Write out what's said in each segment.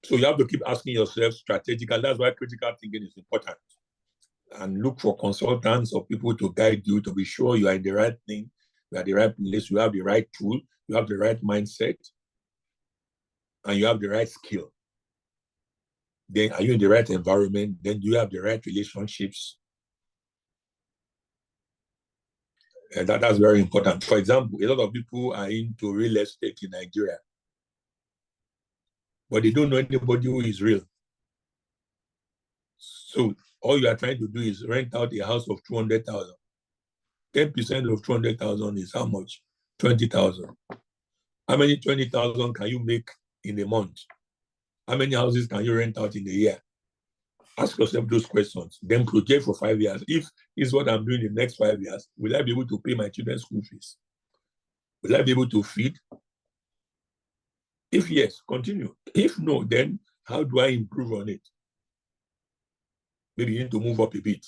So you have to keep asking yourself strategically. That's why critical thinking is important. And look for consultants or people to guide you to be sure you are in the right thing, you are the right place, you have the right tool, you have the right mindset, and you have the right skill. Then are you in the right environment? Then do you have the right relationships? And that's very important. For example, a lot of people are into real estate in Nigeria, but they don't know anybody who is real. So all you are trying to do is rent out a house of 200,000. 10% of 200,000 is how much? 20,000. How many 20,000 can you make in a month? How many houses can you rent out in a year? Ask yourself those questions. Then project for 5 years. If this is what I'm doing in the next 5 years, will I be able to pay my children's school fees? Will I be able to feed? If yes, continue. If no, then how do I improve on it? Maybe you need to move up a bit.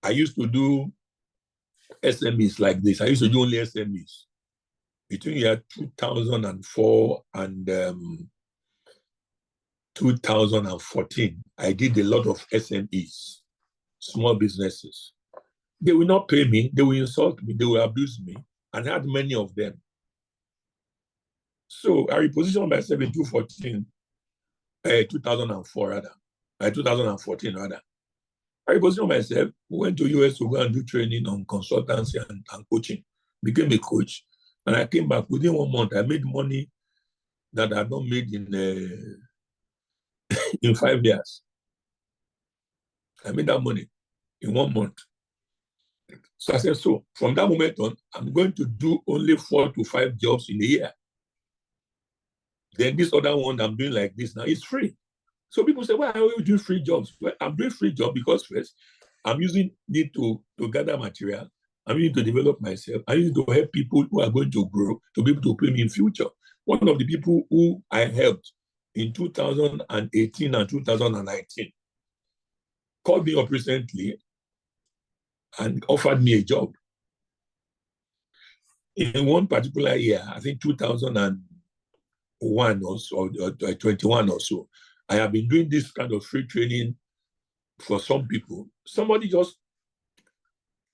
I used to do SMEs like this. I used to do only SMEs. Between year 2004 and 2014, I did a lot of SMEs, small businesses. They will not pay me, they will insult me, they will abuse me, and I had many of them. So I repositioned myself in 2014 rather. I repositioned myself, went to US to go and do training on consultancy and coaching, became a coach, and I came back within 1 month. I made money that I had not made in 5 years. I made that money in 1 month. So I said, so from that moment on, I'm going to do only 4 to 5 jobs in a year. Then this other one I'm doing like this now is free. So people say, why are you doing free jobs? Well, I'm doing free jobs because first, I'm using it to gather material. I'm using it to develop myself. I'm using it to help people who are going to grow, to be able to pay me in future. One of the people who I helped in 2018 and 2019 called me up recently and offered me a job. In one particular year, I think 2001 or so, or 21 or so, I have been doing this kind of free training for some people. Somebody just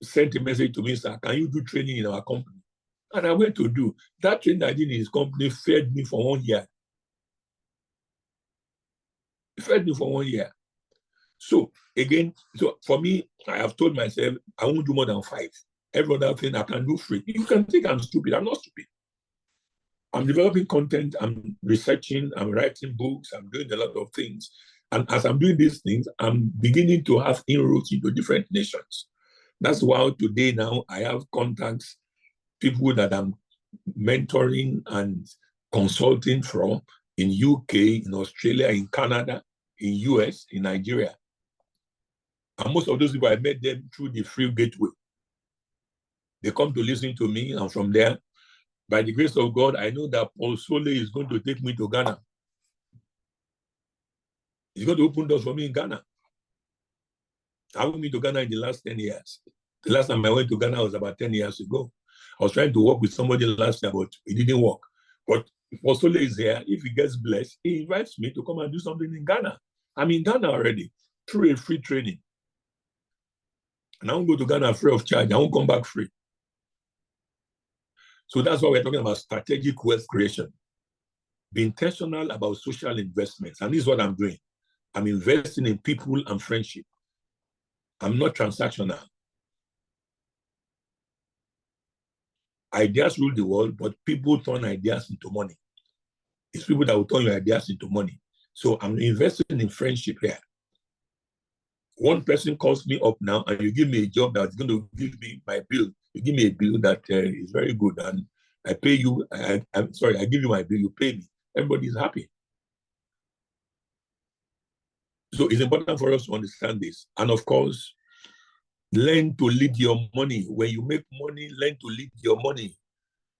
sent a message to me, sir, can you do training in our company? And I went to do. That training I did in his company fed me for 1 year. It fed me for 1 year. So again, so for me, I have told myself, I won't do more than 5. Every other thing I can do free. You can think I'm stupid. I'm not stupid. I'm developing content. I'm researching. I'm writing books. I'm doing a lot of things. And as I'm doing these things, I'm beginning to have inroads into different nations. That's why today now I have contacts, people that I'm mentoring and consulting from in UK, in Australia, in Canada, in US, in Nigeria. And most of those people, I met them through the Free Gateway. They come to listen to me, and from there, by the grace of God, I know that Paul Sole is going to take me to Ghana. He's going to open doors for me in Ghana. I haven't been to Ghana in the last 10 years. The last time I went to Ghana was about 10 years ago. I was trying to work with somebody last year, but it didn't work. But Paul Sole is here. If he gets blessed, he invites me to come and do something in Ghana. I'm in Ghana already through a free training. And I won't go to Ghana free of charge. I won't come back free. So that's why we're talking about strategic wealth creation. Be intentional about social investments. And this is what I'm doing. I'm investing in people and friendship. I'm not transactional. Ideas rule the world, but people turn ideas into money. It's people that will turn your ideas into money. So I'm investing in friendship here. One person calls me up now and you give me a job that's going to give me my bill. You give me a bill that is very good and I pay you. I'm sorry, I give you my bill, you pay me. Everybody's happy. So it's important for us to understand this. And of course, learn to lead your money. When you make money, learn to lead your money.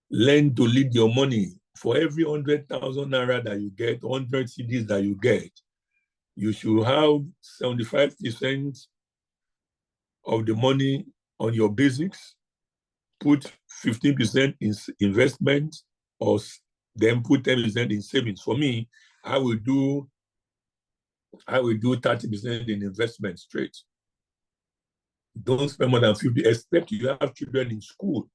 Learn to lead your money. For every 100,000 naira that you get, 100 CDs that you get, you should have 75% of the money on your basics, put 15% in investment, or then put 10% in savings. For me, I will do I will do 30% in investment straight. Don't spend more than 50, except you have children in school.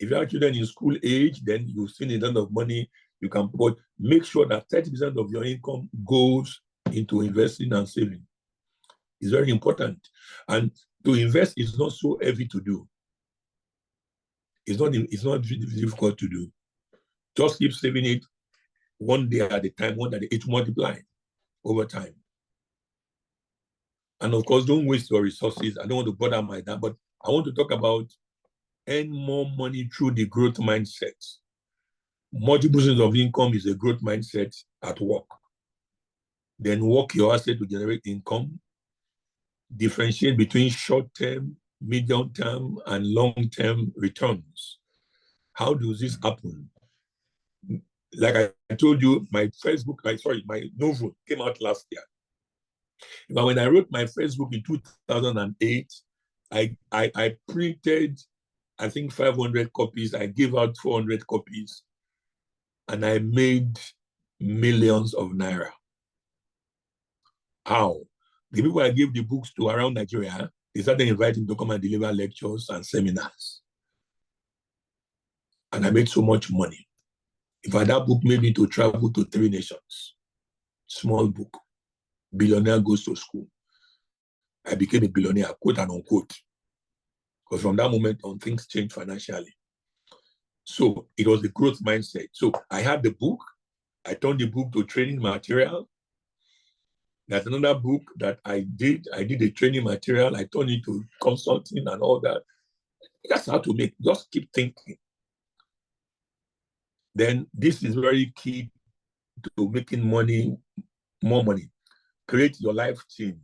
If you have children in school age, then you've seen a lot of money you can put. Make sure that 30% of your income goes into investing and saving. It's very important. And to invest is not so heavy to do. It's not difficult to do. Just keep saving it one day at a time, one day it multiplies over time. And of course, don't waste your resources. I don't want to bother my dad, but I want to talk about earn more money through the growth mindset. Multiple sources of income is a growth mindset at work. Then work your asset to generate income. Differentiate between short-term, medium-term, and long-term returns. How does this happen? Like I told you, my novel came out last year. But when I wrote my first book in 2008, I printed, I think, 500 copies. I gave out 400 copies, and I made millions of naira. How? The people I gave the books to around Nigeria, they started inviting to come and deliver lectures and seminars. And I made so much money. In fact, that book made me to travel to 3 nations. Small book. Billionaire goes to school. I became a billionaire, quote and unquote. Because from that moment on, things changed financially. So it was the growth mindset. So I had the book. I turned the book to training material. There's another book that I did. I did a training material. I turned it to consulting and all that. That's how to make. Just keep thinking. Then this is very key to making money, more money. Create your life team.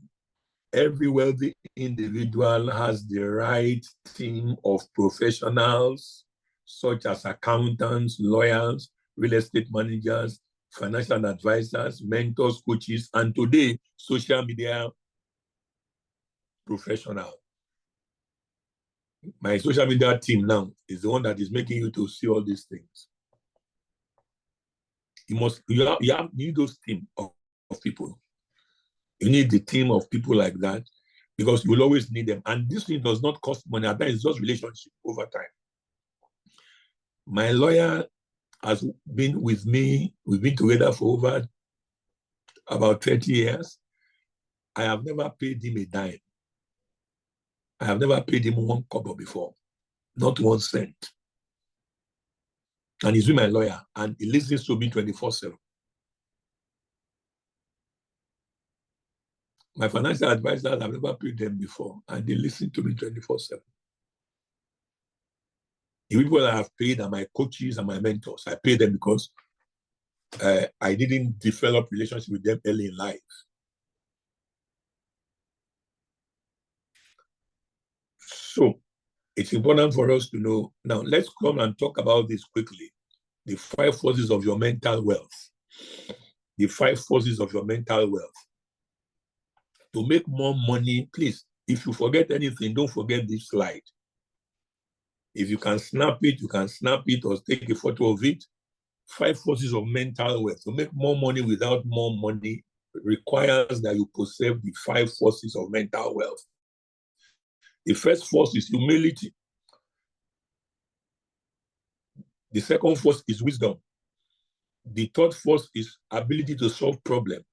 Every wealthy individual has the right team of professionals, such as accountants, lawyers, real estate managers, financial advisors, mentors, coaches, and today, social media professional. My social media team now is the one that is making you to see all these things. You need those team of people. You need the team of people like that because you will always need them. And this thing does not cost money. At times, it's just relationship over time. My lawyer has been with me. We've been together for over about 30 years. I have never paid him a dime. I have never paid him 1 kobo before, not 1 cent. And he's with my lawyer, and he listens to me 24/7. My financial advisors, I've never paid them before, and they listen to me 24/7. The people that I've paid are my coaches and my mentors. I pay them because I didn't develop relationship with them early in life. So it's important for us to know. Now, let's come and talk about this quickly. The 5 forces of your mental wealth. The 5 forces of your mental wealth. To make more money, please, if you forget anything, don't forget this slide. If you can snap it, you can snap it or take a photo of it. 5 forces of mental wealth. To make more money without more money requires that you possess the 5 forces of mental wealth. The first force is humility. The second force is wisdom. The third force is ability to solve problems.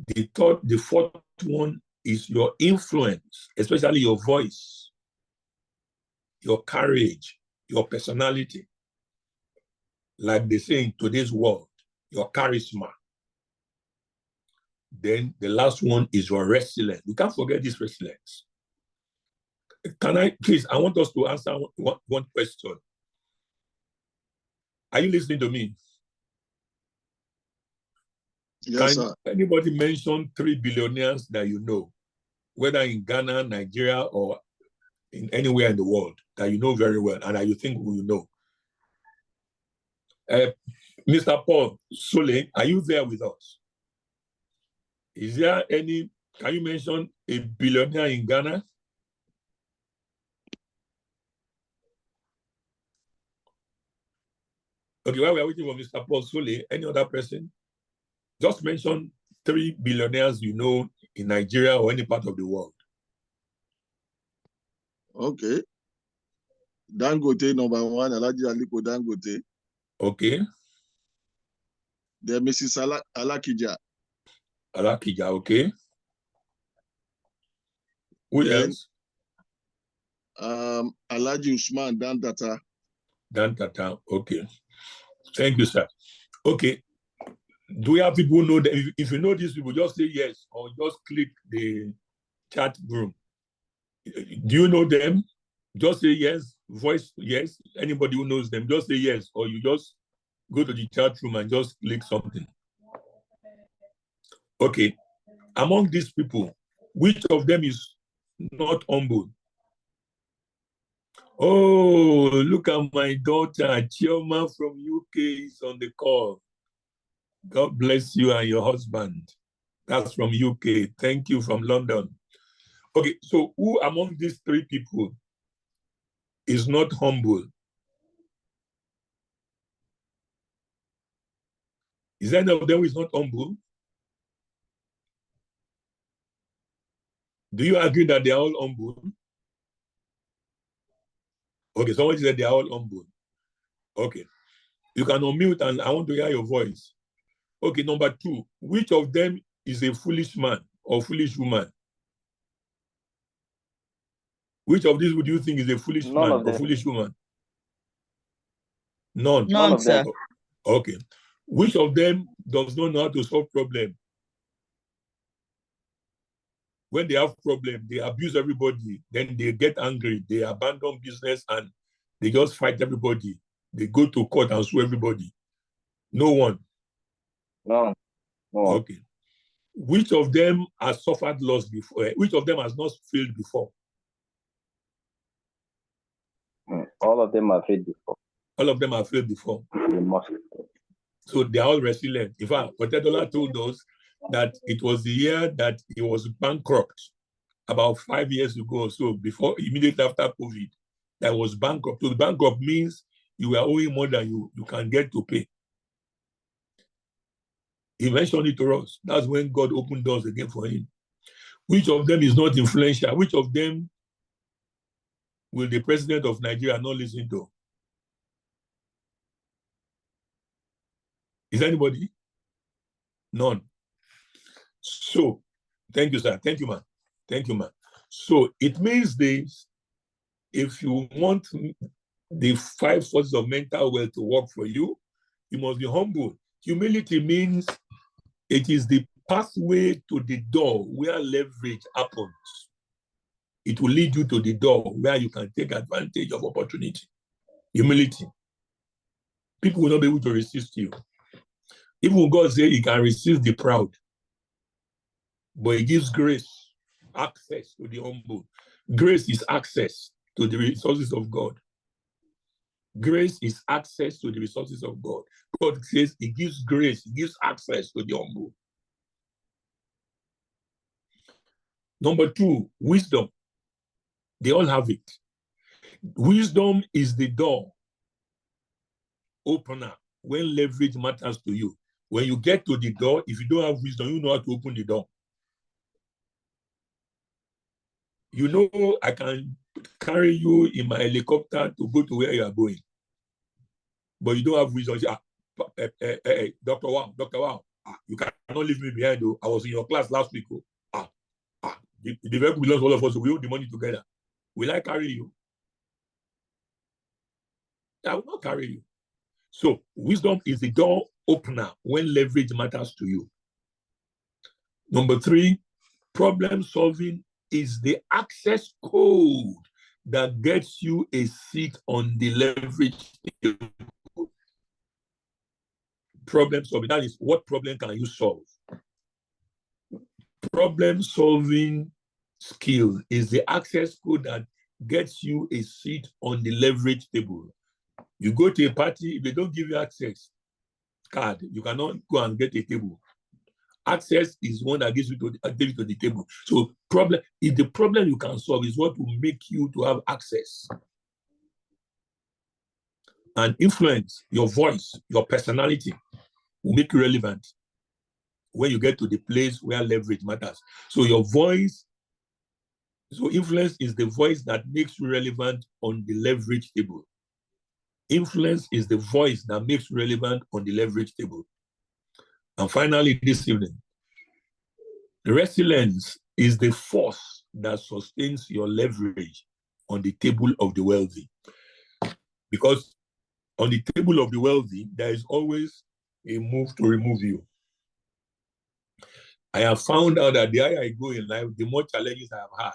The fourth one is your influence, especially your voice, your courage, your personality. Like they say in today's world, your charisma. Then the last one is your resilience. You can't forget this resilience. Please, I want us to answer one question. Are you listening to me? Yes, sir. Anybody mention 3 billionaires that you know, whether in Ghana, Nigeria, or in anywhere in the world that you know very well and that you think you know? Mr. Paul Sole, are you there with us? Is there any, can you mention a billionaire in Ghana? Okay, while we're waiting for Mr. Paul Sole, any other person? Just mention 3 billionaires you know in Nigeria or any part of the world. Okay. Dangote, number 1, Alhaji Aliko Dangote. Okay. Then Mrs. Alakija. Alakija, okay. Who then, else? Alhaji Usman Dantata. Dantata, okay. Thank you, sir. Okay. Do we have people who know that? If you know these people, just say yes or just click the chat room. Do you know them? Just say yes, voice yes. Anybody who knows them, just say yes, or you just go to the chat room and just click something. Okay. Among these people, which of them is not humble? Oh, look at my daughter, Chioma from UK is on the call. God bless you and your husband. That's from UK. Thank you from London. Okay, so who among these 3 people is not humble? Is there any of them who is not humble? Do you agree that they are all humble? Okay, someone said they are all humble. Okay. You can unmute and I want to hear your voice. Okay, number 2. Which of them is a foolish man or foolish woman? Which of these would you think is a foolish man or foolish woman? None. None of them. Okay. Which of them does not know how to solve problems? When they have problems, they abuse everybody. Then they get angry. They abandon business and they just fight everybody. They go to court and sue everybody. No one. No. Okay. Which of them has suffered loss before? Which of them has not failed before? All of them have failed before. All of them have failed before. They must. So they are all resilient. In fact, Otedola told us that it was the year that he was bankrupt, about 5 years ago. So before, immediately after COVID, that was bankrupt. So bankrupt means you were owing more than you can get to pay. He mentioned it to us. That's when God opened doors again for him. Which of them is not influential? Which of them will the president of Nigeria not listen to? Is anybody? None. So, thank you, sir. Thank you, man. Thank you, man. So, it means this, if you want the 5 forces of mental wealth to work for you, you must be humble. Humility means it is the pathway to the door where leverage happens. It will lead you to the door where you can take advantage of opportunity. Humility. People will not be able to resist you. Even God says he can resist the proud, but he gives grace, access to the humble. Grace is access to the resources of God. Grace is access to the resources of God. God says he gives grace, he gives access to the humble. Number 2, wisdom. They all have it. Wisdom is the door opener when leverage matters to you. When you get to the door, if you don't have wisdom, you know how to open the door. You know, I can carry you in my helicopter to go to where you are going. But you don't have wisdom. You say, Dr. Wow, you cannot leave me behind. Though. I was in your class last week. The vehicle belongs to all of us. So we owe the money together. Will I carry you? I will not carry you. So wisdom is the door opener when leverage matters to you. Number 3, problem solving is the access code that gets you a seat on the leverage table. Problem solving, that is, what problem can you solve? Problem solving skill is the access code that gets you a seat on the leverage table. You go to a party, if they don't give you access card, you cannot go and get a table. Access is one that gives you to the table. So if the problem you can solve is what will make you to have access. And influence, your voice, your personality will make you relevant. when you get to the place where leverage matters. So your voice, so influence is the voice that makes you relevant on the leverage table. Influence is the voice that makes you relevant on the leverage table. And finally, this evening, resilience is the force that sustains your leverage on the table of the wealthy. Because on the table of the wealthy, there is always a move to remove you. I have found out that the higher I go in life, the more challenges I have had.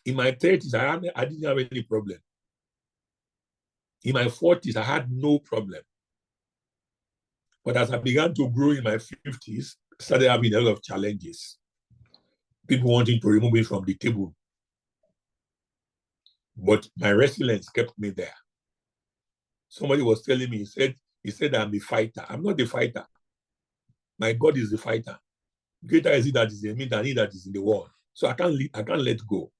In my 30s, I didn't have any problem. In my 40s, I had no problem. But as I began to grow in my 50s, I started having a lot of challenges. People wanting to remove me from the table. But my resilience kept me there. Somebody was telling me, he said I'm a fighter. I'm not a fighter. My God is the fighter. Greater is he that is in me than he that is in the world. So I can't let go.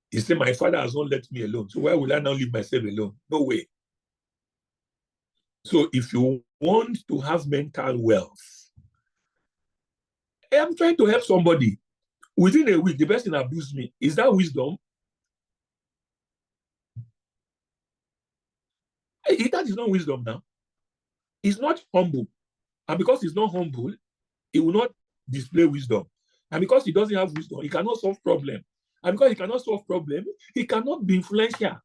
He said, my father has not let me alone. So why will I now leave myself alone? No way. So if you want to have mental wealth, I'm trying to help somebody. Within a week, the person abused me. Is that wisdom? That is not wisdom now. He's not humble. And because he's not humble, he will not display wisdom. And because he doesn't have wisdom, he cannot solve problems. And because he cannot solve problems, he cannot be influential.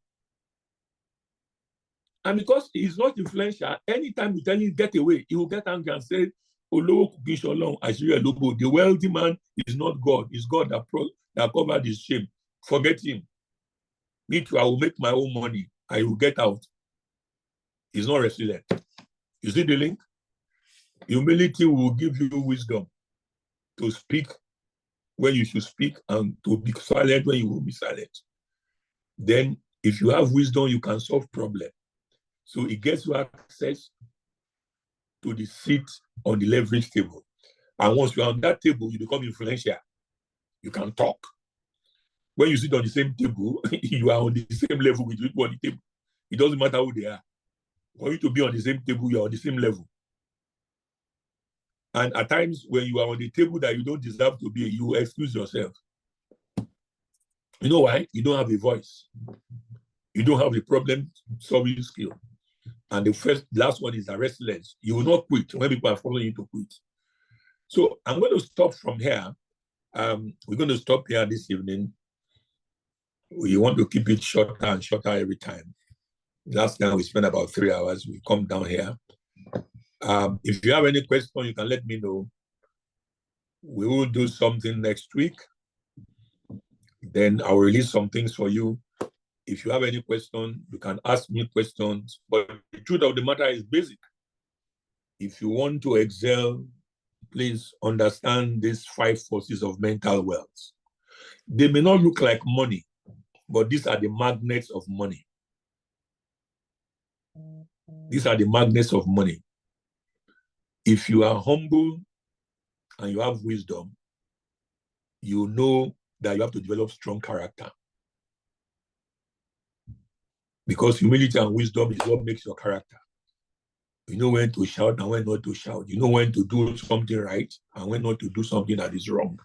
And because he is not influential, anytime you tell him get away, he will get angry and say, the wealthy man is not God. It's God that covered his shame. Forget him. Me too, I will make my own money. I will get out. He's not resilient. You see the link? Humility will give you wisdom to speak when you should speak and to be silent when you will be silent. Then, if you have wisdom, you can solve problems. So it gets you access to the seat on the leverage table. And once you're on that table, you become influential. You can talk. When you sit on the same table, you are on the same level with people on the table. It doesn't matter who they are. For you to be on the same table, you're on the same level. And at times, when you are on the table that you don't deserve to be, you excuse yourself. You know why? You don't have a voice. You don't have a problem-solving skill. And the last one is the resilience. You will not quit when people are following you to quit. So I'm going to stop from here. We're going to stop here this evening. We want to keep it shorter and shorter every time. Last time we spent about 3 hours. We come down here. If you have any question, you can let me know. We will do something next week. Then I'll release some things for you. If you have any question, you can ask me questions. But the truth of the matter is basic. If you want to excel, please understand these 5 forces of mental wealth. They may not look like money, but these are the magnets of money. These are the magnets of money. If you are humble and you have wisdom, you know that you have to develop strong character. Because humility and wisdom is what makes your character. You know when to shout and when not to shout. You know when to do something right and when not to do something that is wrong.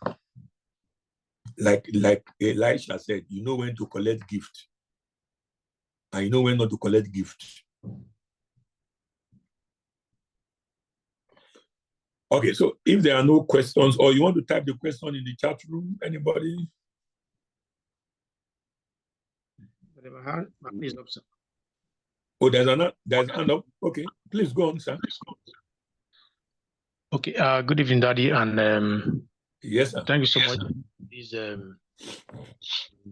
Like Elisha said, you know when to collect gift. And you know when not to collect gift. Okay, so if there are no questions, or you want to type the question in the chat room, anybody? Oh, there's an hand up. Okay, please go on, sir. Okay, good evening, Daddy, and yes, sir. Thank you so much. This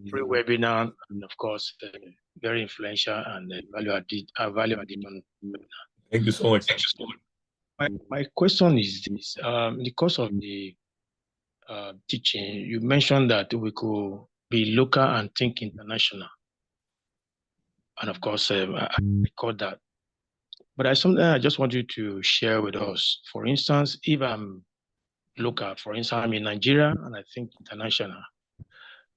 free webinar, and of course, very influential and value added. Thank you so much. My question is this: in the course of the teaching, you mentioned that we could be local and think international, and of course, I record that. But there's something I just want you to share with us. For instance, if I'm local, for instance, I'm in Nigeria and I think international,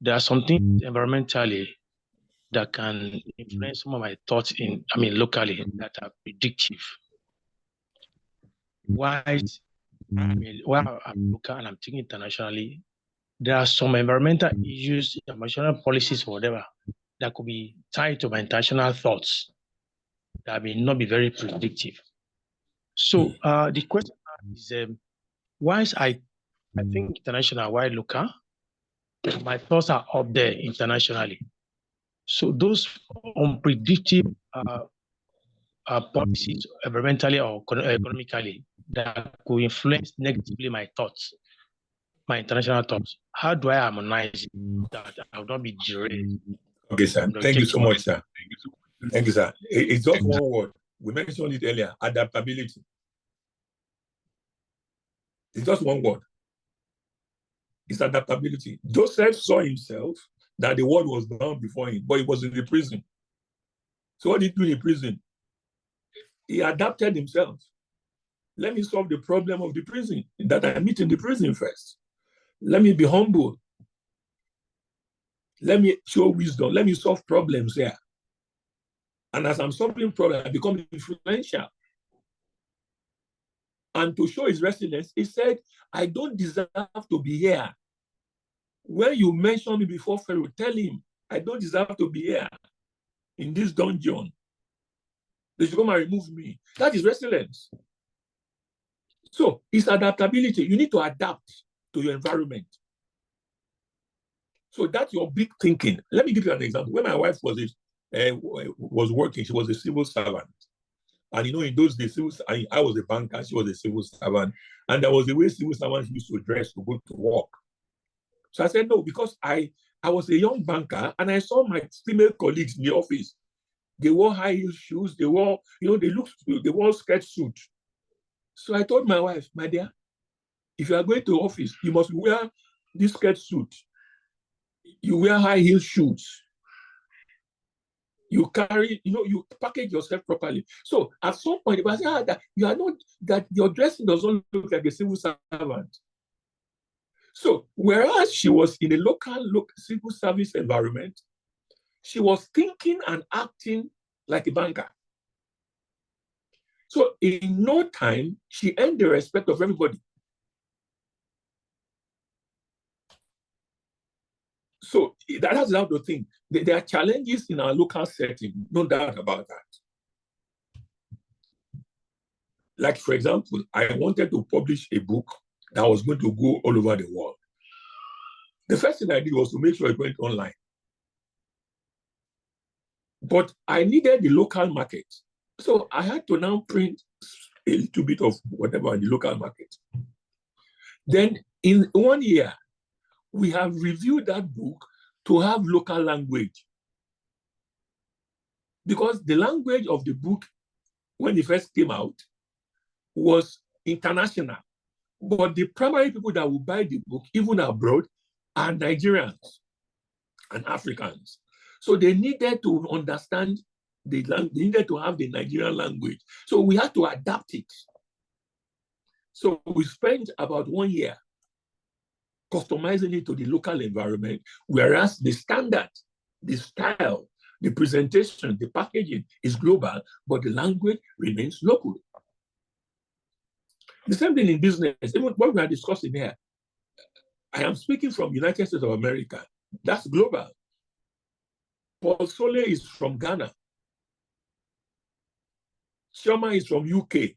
there are some things environmentally that can influence some of my thoughts locally that are predictive. while I'm local and I'm thinking internationally, there are some environmental issues, environmental policies, or whatever, that could be tied to my international thoughts that may not be very predictive. So the question is, whilst I think international, while local, my thoughts are up there internationally. So those unpredictable policies, environmentally or economically, that could influence negatively my thoughts, my international thoughts. How do I harmonize that I will not be derailed? Okay, sir. Thank you so much, sir. Thank you, sir. It's just one word. We mentioned it earlier, adaptability. It's just one word. It's adaptability. Joseph saw himself that the world was down before him, but he was in the prison. So what did he do in the prison? He adapted himself. Let me solve the problem of the prison that I meet in the prison first. Let me be humble. Let me show wisdom. Let me solve problems there. And as I'm solving problems, I become influential. And to show his resilience, he said, I don't deserve to be here. When you mention me before Pharaoh, tell him, I don't deserve to be here in this dungeon. They should come and remove me. That is resilience. So it's adaptability. You need to adapt to your environment. So that's your big thinking. Let me give you an example. When my wife was working, she was a civil servant. And in those days, I was a banker, she was a civil servant. And there was a way civil servants used to dress to go to work. So I said, no, because I was a young banker and I saw my female colleagues in the office. They wore high heel shoes, they wore skirt suit. So I told my wife, my dear, if you are going to office, you must wear this skirt suit. You wear high heel shoes. You carry, you package yourself properly. So at some point, if I say that your dressing doesn't look like a civil servant. So whereas she was in a local civil service environment, she was thinking and acting like a banker. So in no time, she earned the respect of everybody. So that's how to think. There are challenges in our local setting, no doubt about that. Like, for example, I wanted to publish a book that was going to go all over the world. The first thing I did was to make sure it went online. But I needed the local market. So I had to now print a little bit of whatever in the local market. Then in 1 year, we have reviewed that book to have local language. Because the language of the book, when it first came out, was international. But the primary people that will buy the book, even abroad, are Nigerians and Africans. So they needed to understand the language, they needed to have the Nigerian language. So we had to adapt it. So we spent about 1 year customizing it to the local environment, whereas the standard, the style, the presentation, the packaging is global, but the language remains local. The same thing in business. Even what we are discussing here, I am speaking from United States of America. That's global. Paul Sole is from Ghana. Chioma is from UK.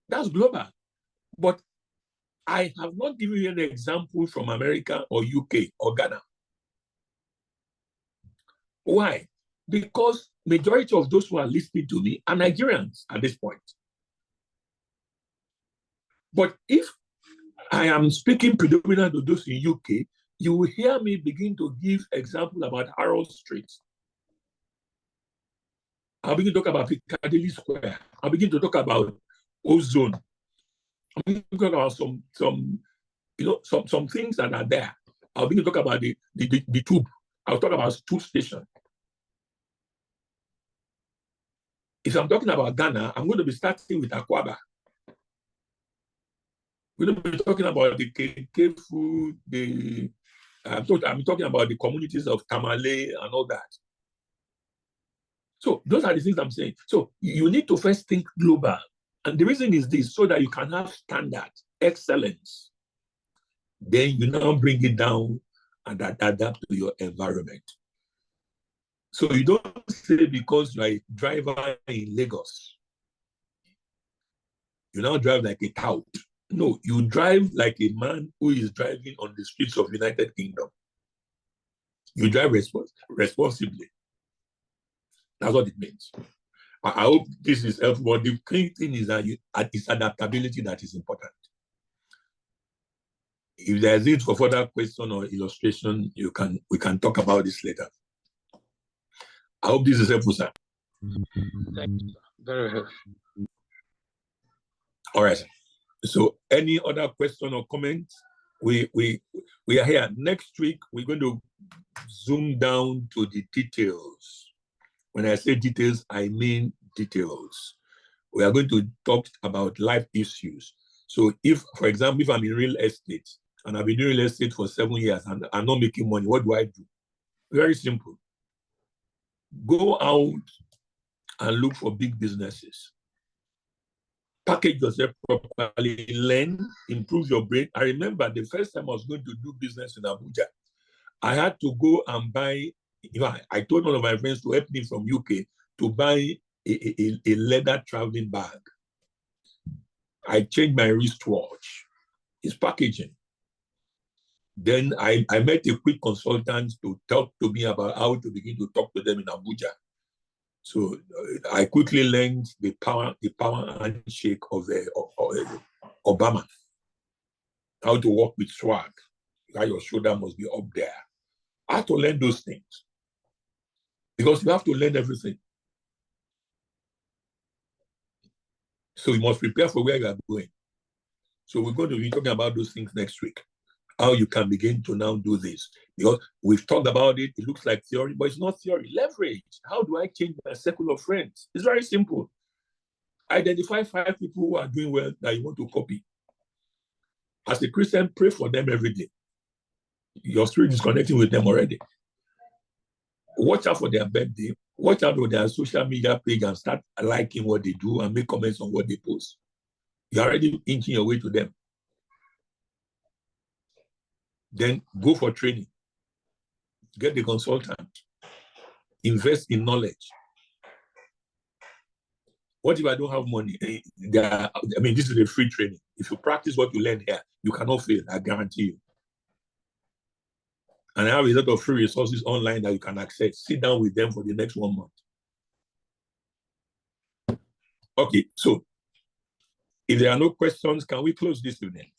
That's global. But I have not given you an example from America or UK or Ghana. Why? Because majority of those who are listening to me are Nigerians at this point. But if I am speaking predominantly to those in UK, you will hear me begin to give examples about Harold Street. I'll begin to talk about Piccadilly Square. I'll begin to talk about Ozone. I'm going to talk about some things that are there. I'll begin to talk about the tube. I'll talk about tube station. If I'm talking about Ghana, I'm going to be starting with Akwaba. We're going to be talking about the KK food, I'm talking about the communities of Tamale and all that. So those are the things I'm saying. So you need to first think global. And the reason is this, so that you can have standard, excellence. Then you now bring it down and adapt to your environment. So you don't say because you're a driver in Lagos, you now drive like a tout. No, you drive like a man who is driving on the streets of United Kingdom. You drive responsibly. That's what it means. I hope this is helpful. But the key thing is that it's adaptability that is important. If there's need for further question or illustration, we can talk about this later. I hope this is helpful, sir. Thank you, sir. Very helpful. All right. So any other question or comment? We are here. Next week, we're going to zoom down to the details. When I say details, I mean details. We are going to talk about life issues. So if, for example, if I'm in real estate and I've been doing real estate for 7 years and I'm not making money, what do I do? Very simple. Go out and look for big businesses. Package yourself properly, learn, improve your brain. I remember the first time I was going to do business in Abuja, I had to go and buy, I told one of my friends to help me from UK to buy a leather traveling bag. I changed my wristwatch. It's packaging. Then I met a quick consultant to talk to me about how to begin to talk to them in Abuja. So I quickly learned the power handshake of Obama. How to work with swag. How your shoulder must be up there. I had to learn those things. Because you have to learn everything. So you must prepare for where you are going. So we're going to be talking about those things next week. How you can begin to now do this. Because we've talked about it, it looks like theory, but it's not theory. Leverage. How do I change my circle of friends? It's very simple. Identify 5 people who are doing well that you want to copy. As a Christian, pray for them every day. Your spirit is connecting with them already. Watch out for their birthday. Watch out for their social media page and start liking what they do and make comments on what they post. You're already inching your way to them. Then go for training. Get the consultant. Invest in knowledge. What if I don't have money? This is a free training. If you practice what you learn here, you cannot fail, I guarantee you. And I have a lot of free resources online that you can access. Sit down with them for the next 1 month. Okay, so if there are no questions, can we close this evening?